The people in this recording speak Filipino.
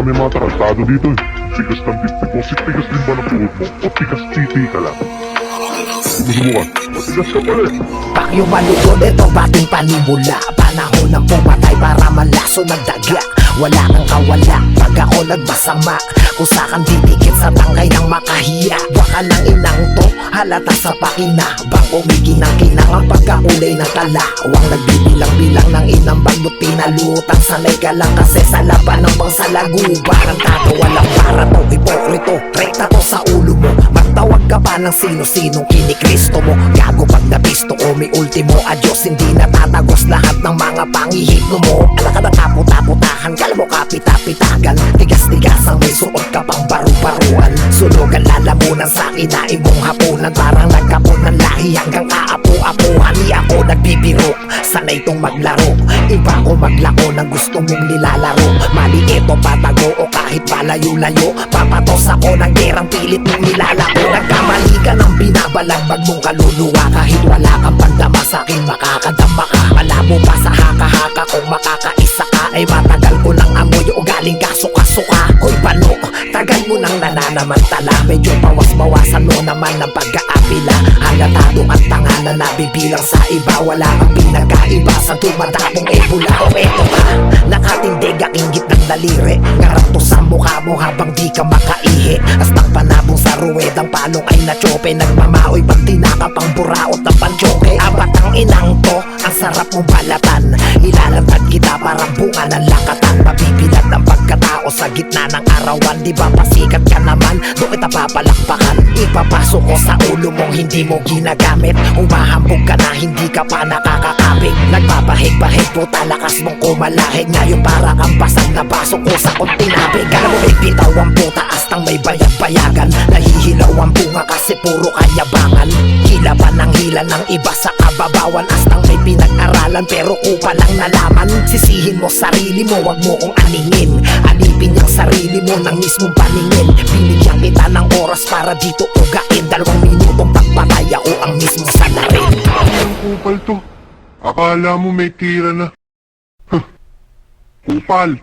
may mga tarantado dito eh. Tigas ng dibdib mo, tigas din ba ng tuhod mo? O tigas titi ka lang? Subukan, matigas ka pala eh. Pakyo malugod, ito bating panimula. Panahon ng pumatay para malaso ng daga. Wala kang kawala pag ako nagmasama. Kung saan didikit sa tangkay ng makahiya. Baka ng inang to, halata sa pakinabang. Umiginang-kinang ang pagkakulay ng kalawang. Nagbibilang-bilang ng inang bagot pinalutang. Sanay ka lang kasi sa laban ng bang salaguban. Ang tato walang para to, hipokrito. Rekta to sa ulo mo. Magtawag ka pa ng sino-sinong kinikristo mo. Gago pag nabisto ko, may ultimo adyos. Hindi natatagos lahat ng mga pangihipno mo. Ala ka na tapot-tapotahan, kala mo kapita-pitagan. Tigas-tigas ang may suot ka pang baru-baruan. Sunugan lalamunan sa kinain mong hapunan. Parang nagkapon ng lahi hanggang aapu-apuhan. Di ako nagbibiro, sanay itong maglaro. Iba ko maglako ng gusto mong nilalaro. Mali ito patago o kahit palayo-layo. Papatos ako ng gerang pilit mong nilalako. Nagkamali ka ng binabalagbag mong kaluluwa. Kahit wala kang pandama sa'kin makakadama ka. Malabo pa sa haka-haka kung makakaisa ka. Ay matagal ko nang amoy o galing ka suka-suka. Hoy bano, tagal mo nang nananamantala. Medyo bawas-bawasan mo naman ng pagkaapila. Halatado ang tanga na nabibilang sa iba. Wala kang pinagkaiba sa tumadapong ebola. O eto ka, nakatindig aking gitnang daliri. Ngarap to sa mukha mo habang di ka makaihi. Astang panabong sa ruwedang palong ay natsope. Nagmamaoy pag tinaka pang buraot ng panchoke. Abat ang inang to, ang sarap mong balatan. Ilalantad kita parang bunga ng lakatan. Mabibilad ang pagkatao sa gitna ng arawan. Di ba pasikat ka naman, doon kita papalakpakan. Ipapasok ko sa ulo mong hindi mo ginagamit. Humahambog ka na hindi ka pa nakakakapit. Nagpapahig-pahig po talakas mong kumalahig. Ngayon para kang basag na baso ko sa kontinabig. Alam mo may bitaw ang puta astang may bayag-bayagan. Nahihilaw ang bunga kasi puro kayabangan. Hila pa ng hila ng iba sa kababawan. Astang may pinag-aralan pero kupa lang nalaman. Sisihin mo sarili mo, wag mo kong aningin. Alipin yung sarili mo ng mismong paningin. Binigyan kita ng oras para dito ugain. 2 minutong pagpatay ako ang mismong salarin. Ang kupal to. Akala mo may tira na. Huh. Kupal.